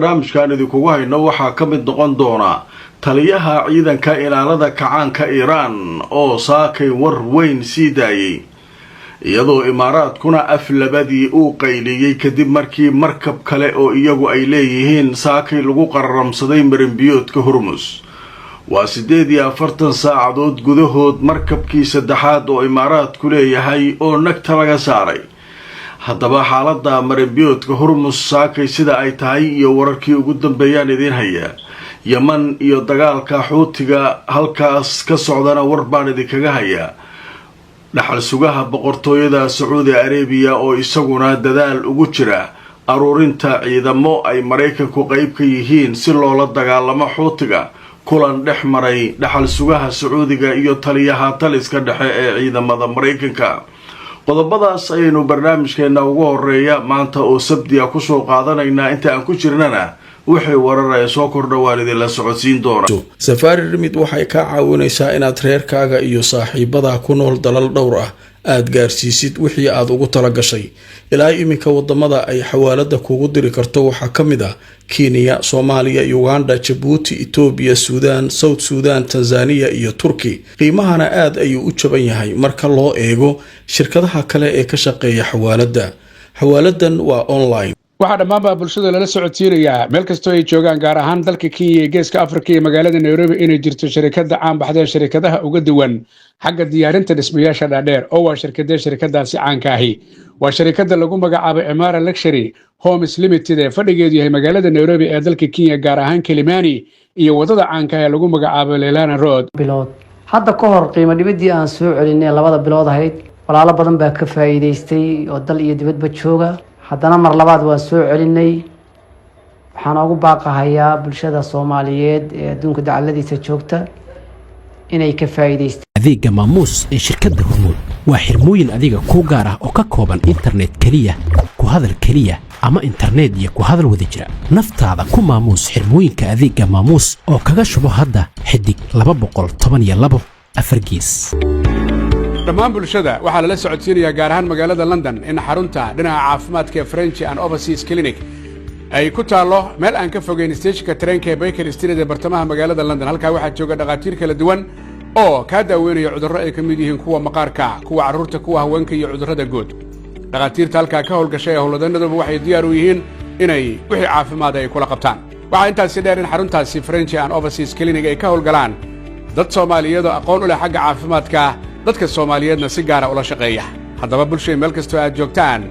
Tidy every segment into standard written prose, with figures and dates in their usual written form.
barnaamijkan idinkugu hayno waxaa ka mid noqon doona taliyaha ciidanka ilaalada kacaanka Iiraan oo saakay war weyn sii daayay iyadoo imaaraadkuna aflabadii uu qayliyay kadib markii markab kale oo iyagu ay leeyihiin saakay lagu qararamsaday marinbiyoodka Hormuz waa 48 saacadood gudahood markabkii saddexaad oo imaaraadku leeyahay oo nagta laga saaray haddaba xaaladda marinbiyoodka Hormuz saakay sida ay tahay iyo wararkii ugu dambeeyaan idin haya Yaman iyo dagaalka Xuutiga halkaas ka socdana war baan idinkaga haya dhaxal sugaha boqortooyada Saudi Arabia oo isaguna dadaal ugu jira aruurinta ciidamo ay Mareykanku qayb ka yihiin si loola dagaalamo Xuutiga kulan dhex maray dhaxal sugaha Sacuudiga iyo taliyaha taliska dhexe ee ciidamada Mareykanka qodobadaas ayaynu barnaamijkeena ugu horeeya maanta oo sabtiya ku soo qaadanayna inta aan ku jirnana waxay wararaya soo kordhawaan idin la socodsiin doona Safari Remit waxay ka caawinaysaa inaad reerkaaga iyo saaxiibada ku nool dalal dhowr ah aad gaarsiisid wixii aad ugu tala gashay ilaa iminka wadamada ay xawaalada kugu diri karto waxa kamid ah Kenya, Soomaaliya, Uganda, Djibouti, Ethiopia, Sudan, South Sudan, Tanzania iyo Turkey qiimahana aad ayuu u jaban yahay marka loo eego shirkadaha kale ee ka shaqeeya xawaalada xawaaladan waa online waxaa dhammaanba bulshada lala socodsiinayaa meel kastoo ay joogaan gaar ahaan dalka Kenya iyo Geeska Afrika iyo magaalada Nairobi inay jirto shirkadda caan baxday shirkadaha uga duwan xagga diyaarinta dhismayaasha dhaadheer oo waa shirkadaasi caanka ahi waa shirkadda lagu magacaabo Emara Luxury Homes Limited ee fadhigeedu yahay magaalada Nairobi ee dalka Kenya gaar ahaan Kilimani iyo wadada caanka ee lagu magacaabo Leilani Road bilood hadda ka hor qiimo dhibidii aan soo celinay labada bilood ahayd walaalo badan baa ka faa'iideystay oo dal iyo dibadba jooga haddana mar labaad waan soo celinay waxaan ugu baaqahayaa bulshada Soomaaliyeed ee adduunka dacaladiisa joogta inay ka faa'iideystaan adeega maamuus ee shirkadda Hormuud waa xirmooyin adiga ku gaar ah oo ka kooban internet kaliya ku hadal kaliya ama internet iyo ku hadal wada jira naftaada ku maamuus xirmooyinka adeega maamuus oo kaga shubo hadda xidig 212 afargees dhammaan bulshada waxaa lala socodsiinayaa gaar ahaan magaalada London in xarunta dhinaca caafimaadka ee French and Overseas Clinic ay ku taalo meel aan ka fogeyn stationka tareenka ee Baker Street ee bartamaha magaalada London halka waxaa jooga dhaqaatiir kala duwan oo ka daaweynaya cudurro ay ka mid yihiin kuwa maqaarka kuwa carruurta kuwa haweenka iyo cudurrada guud dhaqaatiirta halka ka howlgashay howlwadanaduba waxay diyaar u yihiin inay wixii caafimaad ay kula qabtaan waxaa intaasi dheer in xaruntaasi French and Overseas Clinic ay ka howlgalaan dad Soomaaliyeed oo aqoon u leh xagga caafimaadka dadka Soomaaliyeedna si gaar ah ula shaqeeya haddaba bulshada meel kastoo aad joogtaan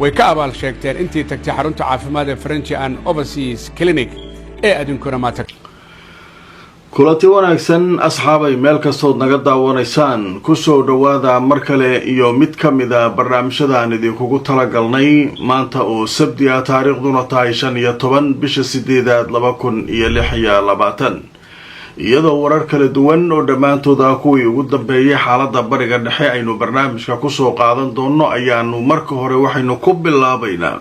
way ka abaal sheegteen intii tagtay xarunta caafimaad ee French and Overseas Clinic ee aduunkuna maanta kulanti wanaagsan asxaabay meel kastoo naga daawanaysaan ku soo dhawaada mar kale iyo mid ka mid ah barnaamijyadaan idinkugu talagalnay maanta oo sabti ah taariikhduna tahay 15 bisha 8 2026 iyadoo warar kala duwan oo dhammaantood ah kuwii ugu dambeeyay xaaladda bariga dhexe aynu barnaamijka ku soo qaadan doono ayaanu marka hore waxaynu ku bilaabaynaa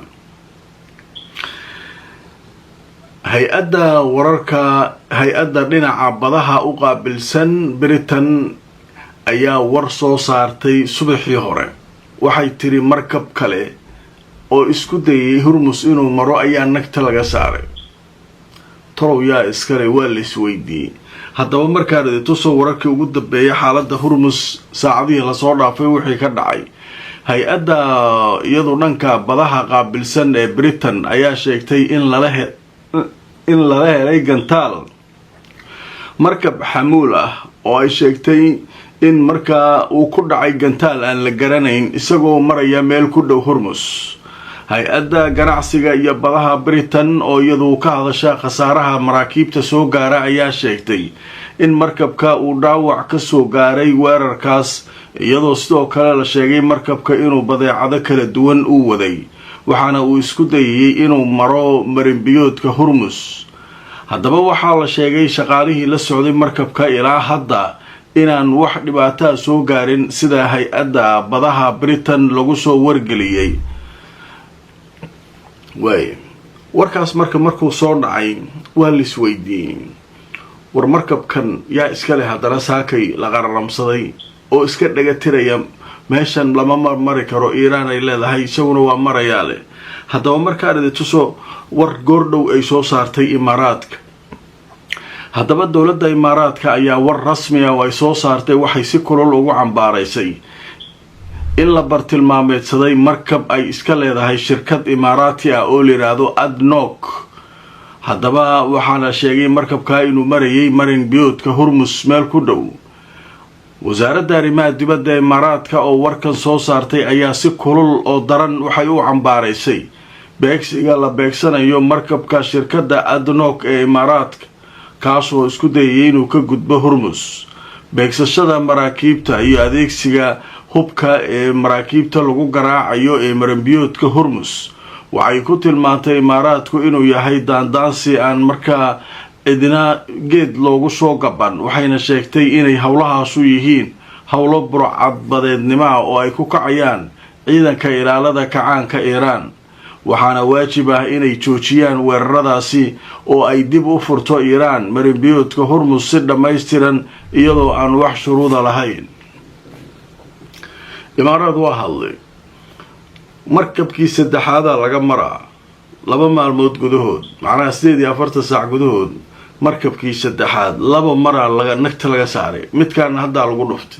hay-adda dhinaca badaha u qaabilsan Britain ayaa war soo saartay subaxii hore waxay tiri markab kale oo isku dayay Hormuz inuu maro ayaa nagta laga saaray torow yaa iskale waa la isweydiiyey haddaba markaan idin tuso wararkii ugu dambeeyay xaaladda Hormuz saacadihii lasoo dhaafay wixii ka dhacay hay-adda iyadu dhanka badaha qaabilsan ee Britain ayaa sheegtay in lala helay gantaal markab xamuul ah oo ay sheegtay in markaa uu ku dhacay gantaal aan la garanayn isagoo maraya meel ku dhow Hormuz hay-adda ganacsiga iyo badaha Britain oo iyadu ka hadasha khasaaraha maraakiibta soo gaara ayaa sheegtay in markabka uu dhaawac ka soo gaaray weerarkaas iyadoo sidoo kale la sheegay markabka inuu badeecado kala duwan u waday waxaana uu isku dayay inuu maro marinbiyoodka Hormuz haddaba waxaa la sheegay shaqaalihii la socday markabka ilaa hadda inaan wax dhibaato soo gaarin sida hay-adda badaha Britain lagu soo wargeliyay warkaas markuu soo dhacay waa la isweydiiyey war markabkan yaa iska leh haddana saakay la qararamsaday oo iska dhaga tiraya meeshan lama mari karo Iiraan ay leedahay isaguna waa marayaa leh haddaba markaan idin tuso war goordhow ay soo saartay imaaraadka. haddaba dowladda imaaraadka ayaa war rasmi ah oo ay soo saartay waxay si kulul ugu cambaaraysay in la bartilmaameedsaday markab ay iska leedahay shirkad imaaraati ah oo la yidhaahdo ADNOC. haddaba waxaana sheegay markabkaa inuu marayay marin biyoodka Hormuz meel ku dhow. wasaaradda arrimaha dibadda imaaraadka oo warkan soo saartay ayaa si kulul oo daran waxay u cambaaraysay beegsiga la beegsanayo markabka shirkadda ADNOC ee imaaraadka kaasoo isku dayay inuu ka gudbo Hormuz. beegsashada maraakiibta iyo adeegsiga hubka ee maraakiibta lagu garaacayo ee maranbiyoodka Hormuz waxay ku tilmaantay imaaraadku inuu yahay daandaansi aan markaa cidina geed loogu soo gaban. waxayna sheegtay inay howlahaasu yihiin howlo burcadbadeednimo oo ay ku kacayaan ciidanka ilaalada kacaanka Iiraan. waxaana waajib ah inay joojiyaan weeraradaasi oo ay dib u furto Iiraan maranbiyoodka Hormuz si dhammaystiran iyadoo aan wax shuruuda lahayn. imaaraad waa hadlay. markabkii saddexaad laga maraa 2 maalmood gudahood, macnaha 48 saac gudahood. markabkii saddexaad 2 maraa nagta laga saaray, midkaan hadda lagu dhuftay.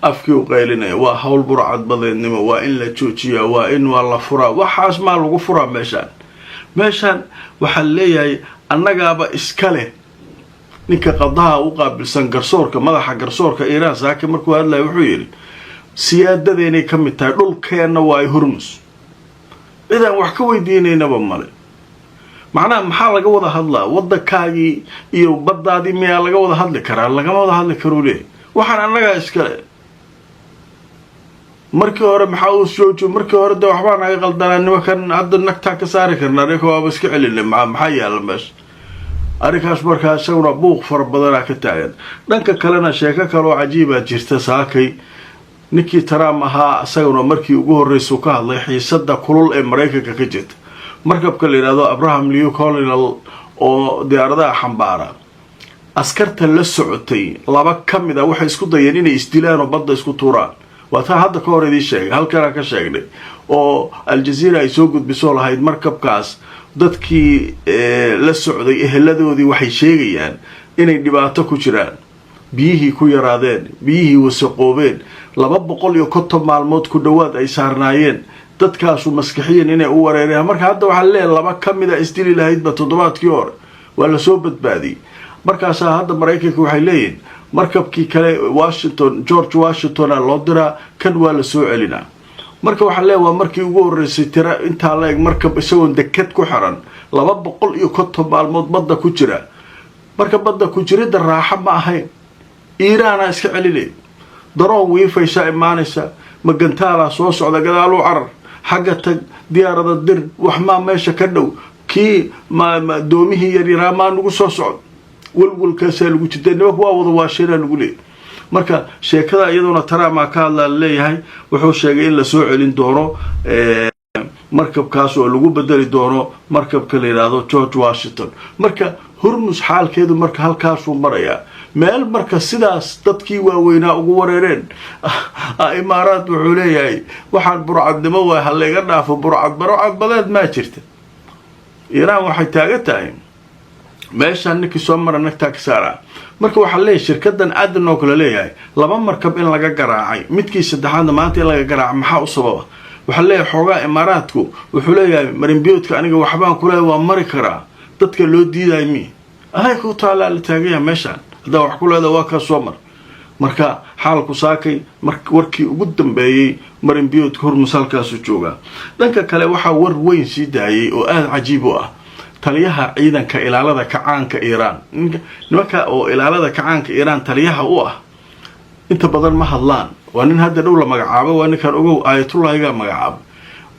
afkii u qaylinaya waa hawl burcadbadeednimo, waa in la joojiyaa, waa in waa la furaa. waxaas maa lagu furaa meeshaan waxaa leeyahay annagaaba iska leh. ninka qadaha u qaabilsan garsoorka, madaxa garsoorka Iiraan saaka markuu hadlay wuxuu yidhi siyaadadeenay ka mid tahay, dhulkeenna waa ay Hormuz, cidaan wax ka weydiinaynaba male. macnaha maxaa laga wada hadlaa? waddankaagii iyo baddaadii miyaa laga wada hadli karaa? lagama wada hadli karuu leeyahy. waxaan annagaa iskale. markii hore maxaa uu joojo? markii hore de waxbaa naga qaldanaa, nimankan hadda nagtaa ka saari karnaa, ninka waaba iska celinay. maxaa yaala meesha? arrinkaas markaa isaguna buuq fara badanaa ka taagan. dhanka kalena sheeko kaloo cajiibaa jirta saakay. ninkii Trump ahaa isaguna markii ugu horreysay ka hadlay xiisada kulul ee Mareykanka ka jirta. markabka la yiraahdo Abraham Lincoln oo diyaaradaha xambaara askarta la socotay 2 kamid ah waxay isku dayeen inay isdilaan oo badda isku tuuraan. waa taa hadda ka hor idin sheegay, halkan ka sheegnay oo Al Jazeera ay soo gudbiso lahayd markabkaas. dadkii la socday eheladoodii waxay sheegayaan inay dhibaato ku jiraan, biyihii ku yaraadeen, biyihii wasaqoobeen, 250 maalmood ku dhawaad ay saarnaayeen. dadkaasu maskaxiyan inay u wareereen. marka hadda waxaa leeyahay 2 kamid ah isdili lahaydba toddobaadkii hore waa la soo badbaadiyey. markaasaa hadda Mareykanka waxay leeyihiin markabkii kale George Washington loo diraa, kan waa la soo celinaa. marka waxaa leeyahay waa markii ugu horreysay tira intaa la eg markab isagoo dekad ku xiran 250 maalmood badda ku jira. marka badda ku jirida raaxo ma ahayn. Iiraana iska celinay, daroon wiifaysa imaanaysa, magantaala soo socda gadaalu carar, xagga tag, diyaarada dir, wax ma meesha ka dhow, kii doomihii yaryar ma nagu soo socdo. walwalkaas lagu jiday nimanku waa wada waashina lagu leeyahay. marka sheekada iyaduna Trump ka hadla leeyahay wuxuu sheegay in la soo celin doono markabkaas oo lagu bedeli doono markabka la yiraahdo George Washington. marka Hormuz xaalkeedu marka halkaas uu marayaa meel marka sidaas dadkii waaweynaa ugu wareereen. imaaraad wuxuu leeyahay waxaan burcadnimo waa haleega dhaafo, burcadbadeed ma jirta. Iiraan waxay taagan tahay meeshaan ninkii soo mara nagtaa ka saara. marka waxaa leeyahay shirkadan ADNOC la leeyahay 2 markab in laga garaacay, midkii saddexaadna maanta in laga garaacay. maxaa u sababa? waxaa leeyahay xoogaa imaaraadku wuxuu leeyahay marinbiyoodka aniga waxbaan ku leeyahay waa mari karaa, dadka loo diiday mi ahay ku taala la taagaya meeshaan hadda wax ku leedahay waa ka soo mar. marka xaalku saakay warkii ugu dambeeyay marinbiyoodka Hormuz halkaas u jooga. dhanka kale waxaa war weyn sii daayay oo aad cajiib u ah taliyaha ciidanka ilaalada kacaanka Iiraan. nimanka oo ilaalada kacaanka Iiraan taliyaha u ah inta badan ma hadlaan. waa nin hadda dhow la magacaabo, waa ninkan ogow Ayatullahga magacaabo.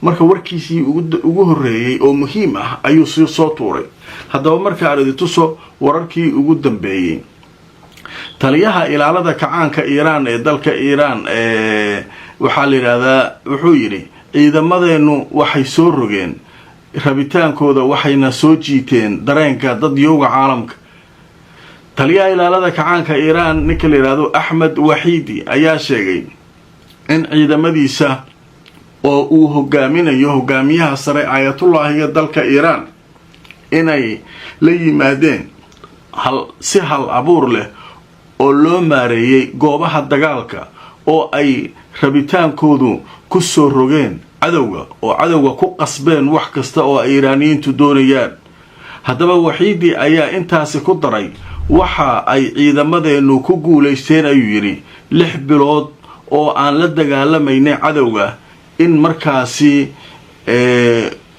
marka warkiisii ugu horreeyay oo muhiim ah ayuu soo tuuray. haddaba marka aan tuso wararkii ugu dambeeyay taliyaha ilaalada kacaanka Iiraan ee dalka Iiraan waxaa la yiraahdaa wuxuu yiri ciidamadeenu waxay soo rogeen rabitaankooda, waxayna soo jiiteen dareenka dad yowga caalamka. taliyaha ilaalada kacaanka Iiraan ninka la yiraahdo Ahmed Wahiidi ayaa sheegay in ciidamadiisa oo uu hogaaminayo hogaamiyaha sare aayatullaahiga dalka iiraan inay la yimaadeen si hal abuur leh oo loo maareeyay goobaha dagaalka oo ay rabitaankoodu ku soo rogeen cadowga oo cadowga ku qasbeen wax kasta oo ay iiraaniyiintu doonayaan. haddaba waxiidii ayaa intaasi ku daray waxa ay ciidamadeennu ku guulaysteen ayuu yidhi 6 bilood oo aan la dagaalamaynay cadowga in markaasi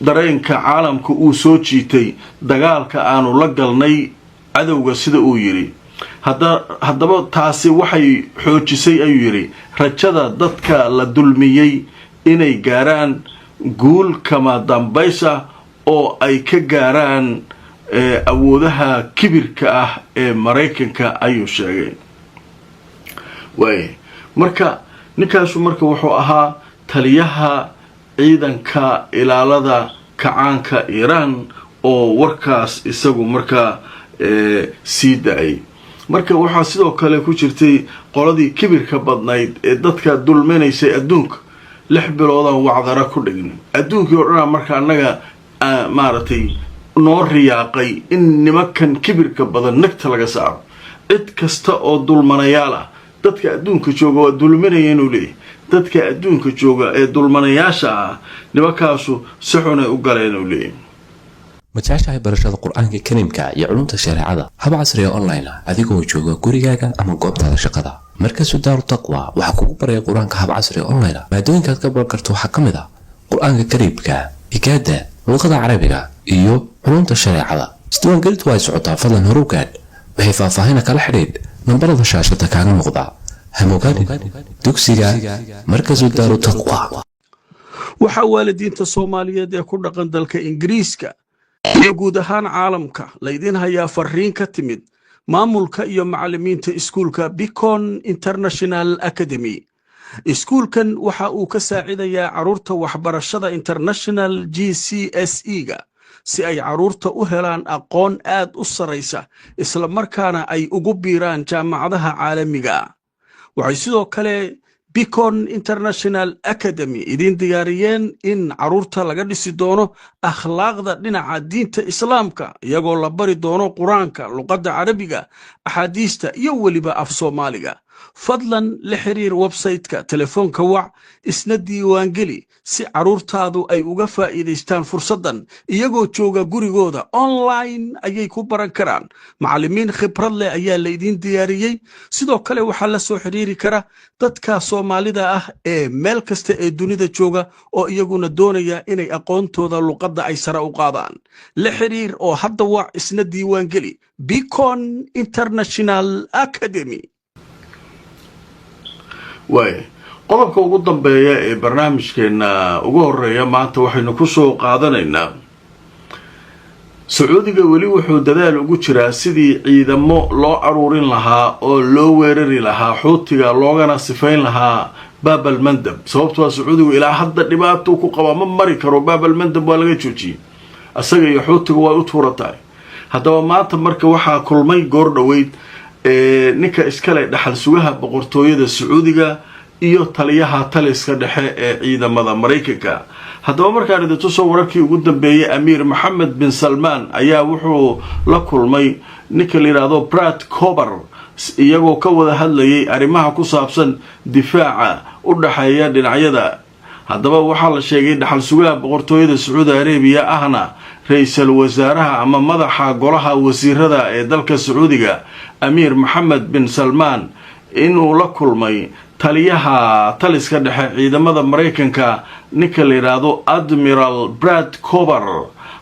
dareenka caalamka uu soo jiitay dagaalka aanu la galnay cadowga sida uu yidhi. haddaba taasi waxay xoojisay ayuu yidhi rajada dadka la dulmiyey inay gaaraan guul kama dambaysa oo ay ka gaaraan awoodaha kibirka ah ee Mareykanka ayuu sheegay. marka ninkaasu marka wuxuu ahaa taliyaha ciidanka ilaalada kacaanka Iiraan oo warkaas isagu marka sii daayay. marka waxaa sidoo kale ku jirtay qoladii kibirka badnayd ee dadka dulminaysay adduunka 6 biloodaan wacdara ku dhignay adduunkii oo dhan marka annaga maaragtay noo riyaaqay in nimankan kibirka badan nagta laga saaro. cid kasta oo dulmanayaal ah dadka adduunka jooga waa dulminayeen uu leeyahay dadka adduunka jooga ee dulmanayaasha ah nimankaasu si xun ay u galeen uu leeyahay. ma jeceshahay barashada qur-aanka kariimka iyo culumta shareecada hab casri ah online ah adigoo jooga gurigaaga ama goobtaada shaqada markaas Daaru Taqwa waxa kugu baraya qur-aanka hab casri ah online ah maadooyinka aad ka baran karto waxaa ka mid ah qur-aanka kariimka higaada luqada carabiga iyo culumta shareecada isdiiwaangelintu way socotaa fadlan hore u gaadh waxay faahfaahin kala xiriir nambarada shaashada kaaga muuqda hamogaadi dugsiga markaas Daaru Taqwa. waxa waalidiinta Soomaaliyeed ee ku dhaqan dalka Ingiriiska iyo guud ahaan caalamka laydin hayaa fariin ka timid maamulka iyo macallimiinta iskuulka Beacon International Academy. iskuulkan waxa uu ka saacidayaa caruurta waxbarashada International GCSE-ga si ay caruurta u helaan aqoon aad u sareysa isla markaana ay ugu biiraan jaamacadaha caalamiga. waxay sidoo kale Beacon International Academy idin diyaariyeen in caruurta laga dhisi doono akhlaaqda dhinaca diinta Islaamka iyagoo la bari doono Quraanka, luqadda Carabiga, axaadiista iyo waliba af Soomaaliga. fadlan la xiriir website-ka telefoonka wac isna diiwaangeli si caruurtaadu ay uga faa'iidaystaan fursadan iyagoo jooga gurigooda online ayay ku baran karaan. macallimiin khibrad leh ayaa la idin diyaariyay. sidoo kale waxaa la soo xiriiri kara dadka Soomaalida ah ee meel kasta ee dunida jooga oo iyaguna doonaya inay aqoontooda luqadda ay sare u qaadaan. la xiriir oo hadda wac isna diiwaangeli Beacon International Academy. qodobka ugu dambeeya ee barnaamijkeena ugu horeeya maanta waxaynu ku soo qaadanaynaa Sacuudiga weli wuxuu dadaal ugu jiraa sidii ciidamo loo aruurin lahaa oo loo weerari lahaa Xuutiga loogana sifayn lahaa Bab al-Mandab. sababtoo Sacuudigu ilaa hadda dhibaato ku qaba ma mari karo Bab al-Mandab waa laga joojiyay asaga iyo Xuutiga waa u tuuratay. haddaba maanta marka waxaa kulmay goor dhaweyd ninka iskale dhaxal sugaha boqortooyada Sacuudiga iyo taliyaha taliska dhexe ee ciidamada Mareykanka. haddaba markaan idin tuso wararkii ugu dambeeyay Amiir Mohammed bin Salman ayaa wuxuu la kulmay ninka la yiraahdo Brad Kober iyagoo ka wada hadlayay arrimaha ku saabsan difaaca u dhaxeeya dhinacyada. haddaba waxaa la sheegay dhaxal sugaha boqortooyada Sacuudi Arabiya ahna ra'iisul wasaaraha ama madaxa golaha wasiirada ee dalka Sacuudiga Amiir Mohammed bin Salman inuu la kulmay taliyaha taliska dhexe ciidamada Mareykanka ninka la yiraahdo Admiral Brad Kober.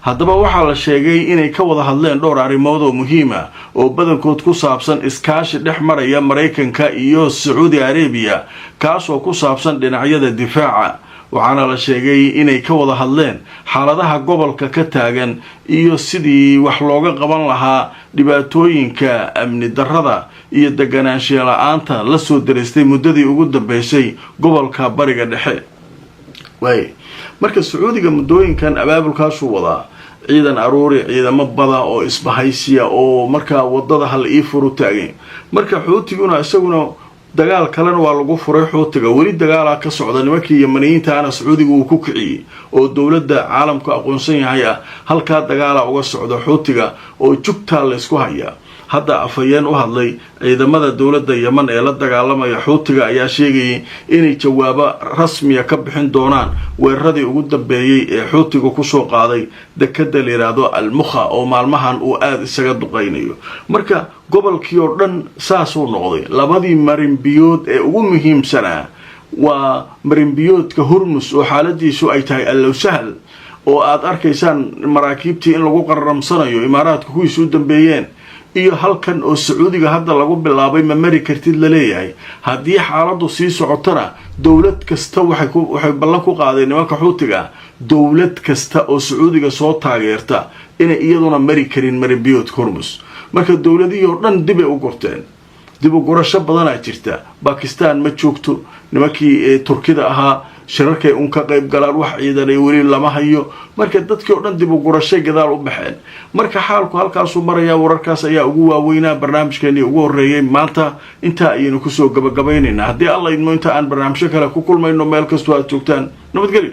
haddaba waxaa la sheegay inay ka wada hadleen dhowr arrimood oo muhiim ah oo badankood ku saabsan iskaashi dhex maraya Mareykanka iyo Sacuudi Arabiya kaasoo ku saabsan dhinacyada difaaca. waxaana la sheegay inay ka wada hadleen xaaladaha gobolka ka taagan iyo sidii wax looga qaban lahaa dhibaatooyinka amni darrada iyo deganaanshiya la'aanta la soo dareystay muddadii ugu dambeysay gobolka bariga dhexe. marka Sacuudiga muddooyinkan abaabulkaasuu wadaa ciidan aruuri ciidamo bada oo isbahaysiya oo marka wadada hal ii furu taagay. marka Xuutiguna isaguna dagaal kalena waa lagu furay xuutiga weli dagaalaa ka socda nimankii yamaniyiintaana sacuudiga uu ku kiciyey oo dowladda caalamku aqoonsan yahay ah halkaa dagaalaa uga socda xuutiga oo jugtaa laysku hayaa hadda afhayeen u hadlay ciidamada dowladda yeman ee la dagaalamaya xuutiga ayaa sheegayay inay jawaabo rasmiya ka bixin doonaan weeraradii ugu dambeeyey ee xuutiga kusoo qaaday dekada la yidhaahdo almukha oo maalmahan uu aada isaga duqaynayo marka gobolkii oo dhan saasuu noqday labadii marinbiyood ee ugu muhiimsanaa waa marinbiyoodka hormus oo xaaladiisu ay tahay allow sahal oo aad arkaysaan maraakiibtii in lagu qararamsanayo imaaraadka kuwiisu u dambeeyeen iyo halkan oo sacuudiga hadda lagu bilaabay ma mari kartid la leeyahay haddii xaaladdu sii socotana dowlad kasta waxay ballan ku qaadeen nimanka xuutiga dowlad kasta oo sacuudiga soo taageerta inay iyaduna mari karin marinbiyoodka hormus marka dowladihii oo dhan dibay u gurteen dib u gurasho badanaa jirta bakistan ma joogto nimankii turkida ahaa shirarkay un ka qayb galaan wax ciidan ay weli lama hayo marka dadkii oo dhan dib u gurashay gadaal u baxeen marka xaalku halkaasuu marayaa wararkaas ayaa ugu waaweynaa barnaamijkeennii ugu horreeyey maanta intaa ayaynu kusoo gabagabaynaynaa haddii alla idmo inta aan barnaamijyo kale ku kulmayno meel kastoo aad joogtaan nabadgelyo